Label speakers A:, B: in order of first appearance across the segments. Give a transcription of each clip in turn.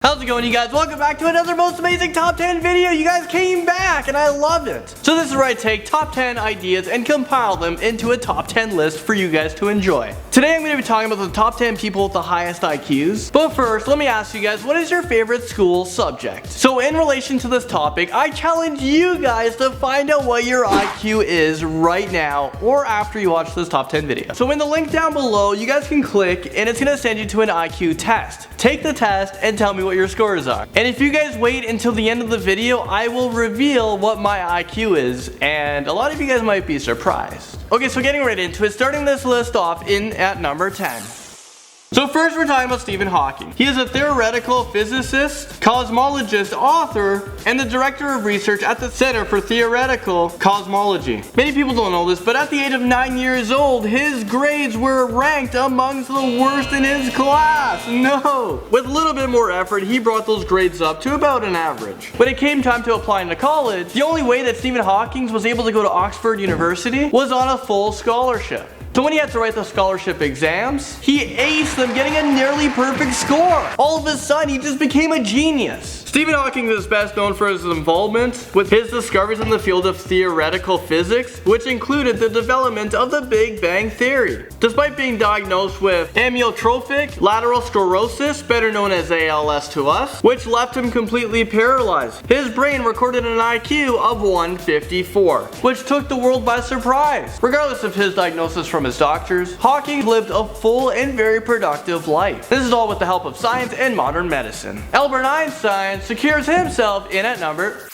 A: How's it going, you guys? Welcome back to another most amazing top 10 video. You guys came back and I love it. So this is where I take top 10 ideas and compile them into a top 10 list for you guys to enjoy. Today I'm going to be talking about the top 10 people with the highest IQs. But first, let me ask you guys, what is your favorite school subject? So in relation to this topic, I challenge you guys to find out what your IQ is right now or after you watch this top 10 video. So in the link down below, you guys can click and it's going to send you to an IQ test. Take the test and tell me what your scores are. And if you guys wait until the end of the video, I will reveal what my IQ is, and a lot of you guys might be surprised. Okay, so getting right into it, starting this list off at number 10. So first we're talking about Stephen Hawking. He is a theoretical physicist, cosmologist, author, and the director of research at the Center for Theoretical Cosmology. Many people don't know this, but at the age of 9 years old, his grades were ranked amongst the worst in his class. No! With a little bit more effort, he brought those grades up to about an average. When it came time to applying to college, the only way that Stephen Hawking was able to go to Oxford University was on a full scholarship. So when he had to write the scholarship exams, he aced them, getting a nearly perfect score. All of a sudden, he just became a genius. Stephen Hawking is best known for his involvement with his discoveries in the field of theoretical physics, which included the development of the Big Bang Theory. Despite being diagnosed with amyotrophic lateral sclerosis, better known as ALS to us, which left him completely paralyzed, his brain recorded an IQ of 154, which took the world by surprise. Regardless of his diagnosis from his doctors, Hawking lived a full and very productive life. This is all with the help of science and modern medicine. Albert Einstein secures himself in at number.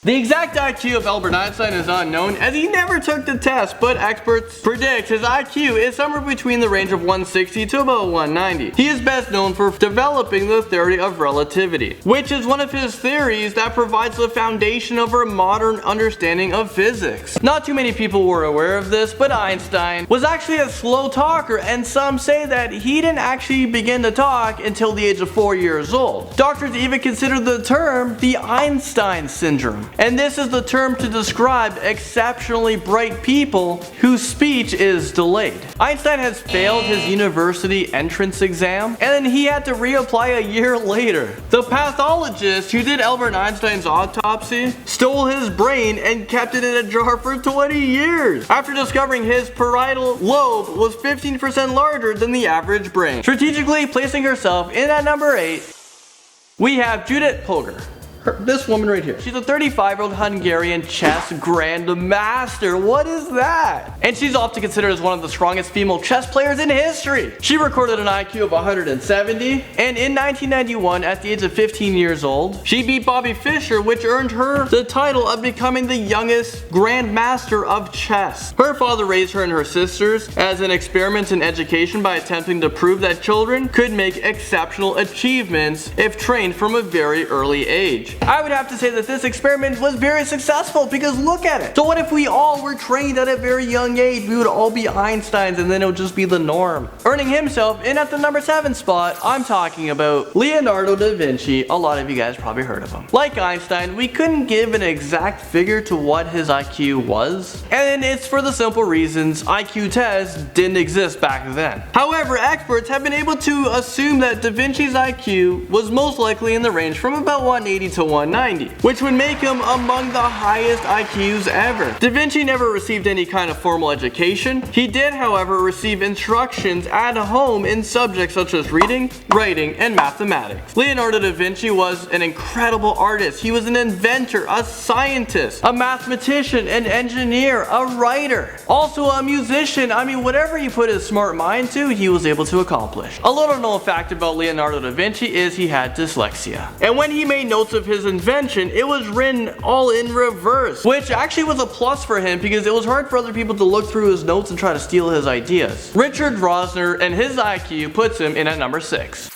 A: The exact IQ of Albert Einstein is unknown as he never took the test, but experts predict his IQ is somewhere between the range of 160 to about 190. He is best known for developing the theory of relativity, which is one of his theories that provides the foundation of our modern understanding of physics. Not too many people were aware of this, but Einstein was actually a slow talker, and some say that he didn't actually begin to talk until the age of 4 years old. Doctors even consider the term the Einstein syndrome. And this is the term to describe exceptionally bright people whose speech is delayed. Einstein has failed his university entrance exam, and then he had to reapply a year later. The pathologist who did Albert Einstein's autopsy stole his brain and kept it in a jar for 20 years, after discovering his parietal lobe was 15% larger than the average brain. Strategically placing herself in at number 8, we have Judit Polgar. This woman right here. She's a 35-year-old Hungarian chess grandmaster. What is that? And she's often considered as one of the strongest female chess players in history. She recorded an IQ of 170, and in 1991, at the age of 15 years old, she beat Bobby Fischer, which earned her the title of becoming the youngest grandmaster of chess. Her father raised her and her sisters as an experiment in education by attempting to prove that children could make exceptional achievements if trained from a very early age. I would have to say that this experiment was very successful, because look at it. So what if we all were trained at a very young age? We would all be Einsteins and then it would just be the norm. Earning himself in at the number 7 spot, I'm talking about Leonardo da Vinci. A lot of you guys probably heard of him. Like Einstein, we couldn't give an exact figure to what his IQ was, and it's for the simple reasons IQ tests didn't exist back then. However, experts have been able to assume that da Vinci's IQ was most likely in the range from about 180 to 190, which would make him among the highest IQs ever. Da Vinci never received any kind of formal education. He did, however, receive instructions at home in subjects such as reading, writing, and mathematics. Leonardo da Vinci was an incredible artist. He was an inventor, a scientist, a mathematician, an engineer, a writer, also a musician. I mean, whatever he put his smart mind to, he was able to accomplish. A little known fact about Leonardo da Vinci is he had dyslexia. And when he made notes of his invention, it was written all in reverse, which actually was a plus for him because it was hard for other people to look through his notes and try to steal his ideas. Richard Rosner and his IQ puts him in at number 6.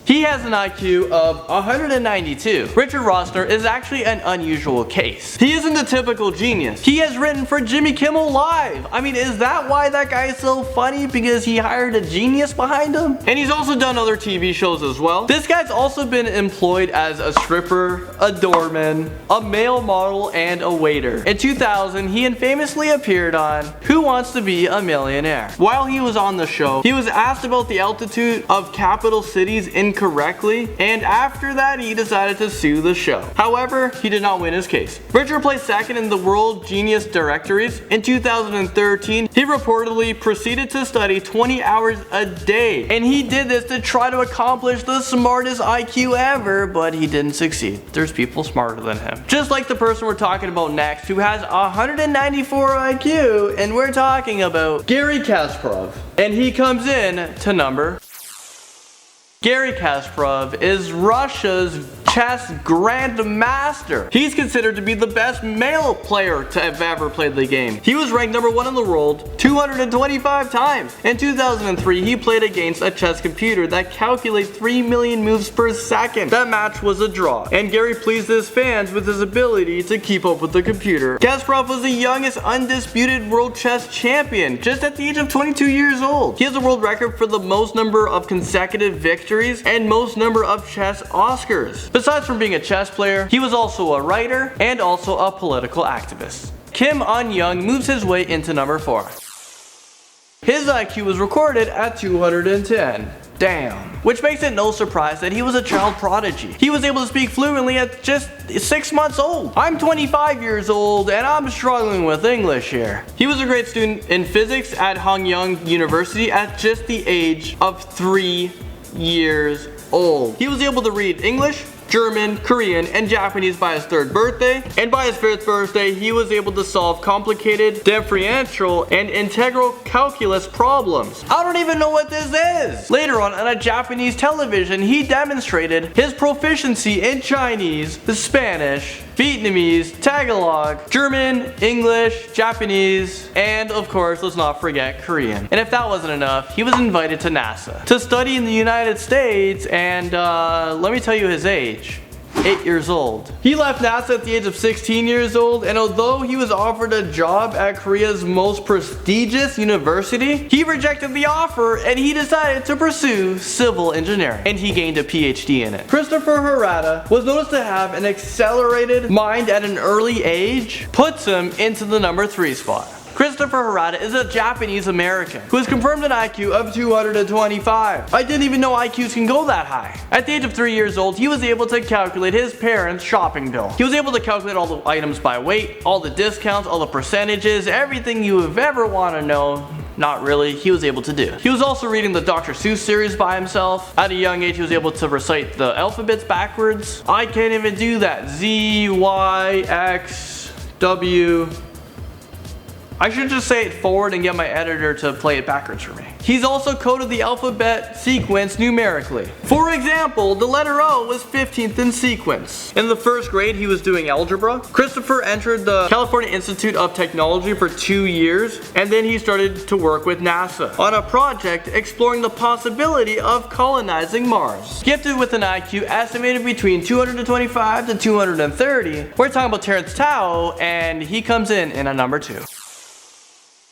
A: He has an IQ of 192. Richard Rosner is actually an unusual case. He isn't a typical genius. He has written for Jimmy Kimmel Live. I mean, is that why that guy is so funny? Because he hired a genius behind him? And he's also done other TV shows as well. This guy's also been employed as a stripper, a doorman, a male model, and a waiter. In 2000, he infamously appeared on Who Wants to Be a Millionaire? While he was on the show, he was asked about the altitude of capital cities in incorrectly, and after that he decided to sue the show. However, he did not win his case. Richard placed second in the World Genius Directories. In 2013, he reportedly proceeded to study 20 hours a day, and he did this to try to accomplish the smartest IQ ever, but he didn't succeed. There's people smarter than him. Just like the person we're talking about next, who has 194 IQ, and we're talking about Garry Kasparov. And he comes in to number. Garry Kasparov is Russia's chess grandmaster. He's considered to be the best male player to have ever played the game. He was ranked number 1 in the world 225 times. In 2003, he played against a chess computer that calculates 3 million moves per second. That match was a draw, and Garry pleased his fans with his ability to keep up with the computer. Kasparov was the youngest undisputed world chess champion, just at the age of 22 years old. He has a world record for the most number of consecutive victories and most number of chess Oscars. Besides from being a chess player, he was also a writer and also a political activist. Kim Un-young moves his way into number 4. His IQ was recorded at 210. Damn. Which makes it no surprise that he was a child prodigy. He was able to speak fluently at just 6 months old. I'm 25 years old and I'm struggling with English here. He was a great student in physics at Hanyang University at just the age of 3 years old. He was able to read English, German, Korean, and Japanese by his 3rd birthday, and by his 5th birthday he was able to solve complicated differential and integral calculus problems. I don't even know what this is! Later on a Japanese television, he demonstrated his proficiency in Chinese, Spanish, Vietnamese, Tagalog, German, English, Japanese, and of course, let's not forget Korean. And if that wasn't enough, he was invited to NASA to study in the United States, and let me tell you his age. 8 years old. He left NASA at the age of 16 years old, and although he was offered a job at Korea's most prestigious university, he rejected the offer and he decided to pursue civil engineering, and he gained a PhD in it. Christopher Hirata was noticed to have an accelerated mind at an early age, puts him into the number 3 spot. Christopher Hirata is a Japanese American who has confirmed an IQ of 225. I didn't even know IQs can go that high. At the age of 3 years old, he was able to calculate his parents' shopping bill. He was able to calculate all the items by weight, all the discounts, all the percentages, everything you have ever want to know. Not really, he was able to do. He was also reading the Dr. Seuss series by himself. At a young age, he was able to recite the alphabets backwards. I can't even do that. Z, Y, X, W. I should just say it forward and get my editor to play it backwards for me. He's also coded the alphabet sequence numerically. For example, the letter O was 15th in sequence. In the 1st grade, he was doing algebra. Christopher entered the California Institute of Technology for 2 years, and then he started to work with NASA on a project exploring the possibility of colonizing Mars. Gifted with an IQ estimated between 225 to 230, we're talking about Terrence Tao, and he comes in at number 2.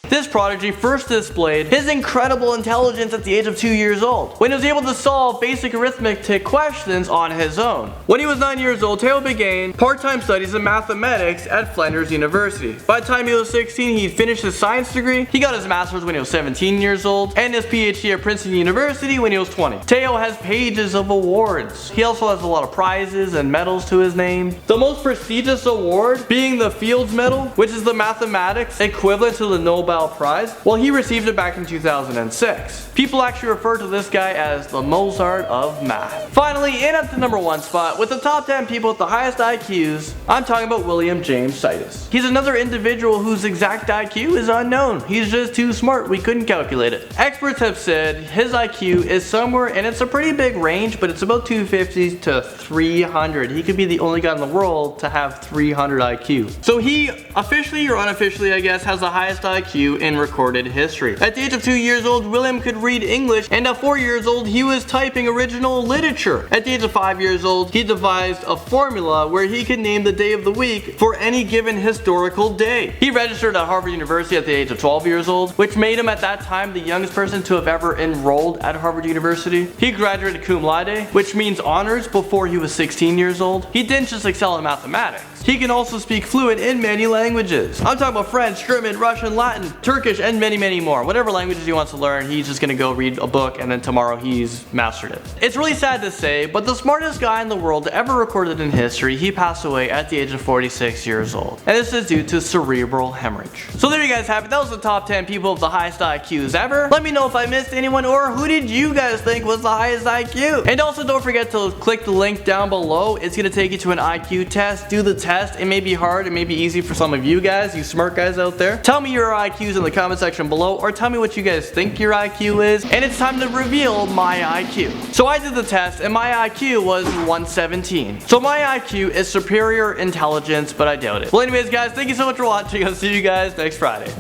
A: This prodigy first displayed his incredible intelligence at the age of 2 years old, when he was able to solve basic arithmetic questions on his own. When he was 9 years old, Tao began part-time studies in mathematics at Flinders University. By the time he was 16, he finished his science degree. He got his master's when he was 17 years old, and his PhD at Princeton University when he was 20. Tao has pages of awards. He also has a lot of prizes and medals to his name. The most prestigious award being the Fields Medal, which is the mathematics equivalent to the Nobel Prize. Well, he received it back in 2006. People actually refer to this guy as the Mozart of math. Finally, in at the number 1 spot with the top 10 people with the highest IQs, I'm talking about William James Sidis. He's another individual whose exact IQ is unknown. He's just too smart, we couldn't calculate it. Experts have said his IQ is somewhere, and it's a pretty big range, but it's about 250 to 300. He could be the only guy in the world to have 300 IQ. So he officially or unofficially, I guess, has the highest IQ in recorded history. At the age of 2 years old, William could read English, and at 4 years old, he was typing original literature. At the age of 5 years old, he devised a formula where he could name the day of the week for any given historical day. He registered at Harvard University at the age of 12 years old, which made him at that time the youngest person to have ever enrolled at Harvard University. He graduated cum laude, which means honors, before he was 16 years old. He didn't just excel in mathematics. He can also speak fluent in many languages. I'm talking about French, German, Russian, Latin, Turkish, and many, many more. Whatever languages he wants to learn, he's just gonna go read a book and then tomorrow he's mastered it. It's really sad to say, but the smartest guy in the world ever recorded in history, he passed away at the age of 46 years old. And this is due to cerebral hemorrhage. So there you guys have it. That was the top 10 people with the highest IQs ever. Let me know if I missed anyone, or who did you guys think was the highest IQ? And also don't forget to click the link down below. It's gonna take you to an IQ test. Do the test. It may be hard, it may be easy for some of you guys, you smart guys out there. Tell me your IQs in the comment section below, or tell me what you guys think your IQ is. And it's time to reveal my IQ. So I did the test and my IQ was 117. So my IQ is superior intelligence, but I doubt it. Well anyways guys, thank you so much for watching. I'll see you guys next Friday.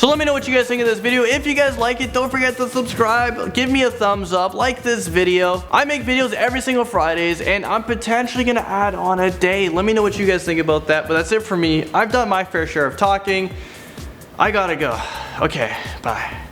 A: So let me know what you guys think of this video. If you guys like it, don't forget to subscribe, give me a thumbs up, like this video. I make videos every single Fridays and I'm potentially gonna add on a day. Let me know what you guys think about that, but that's it for me. I've done my fair share of talking. I gotta go. Okay, bye.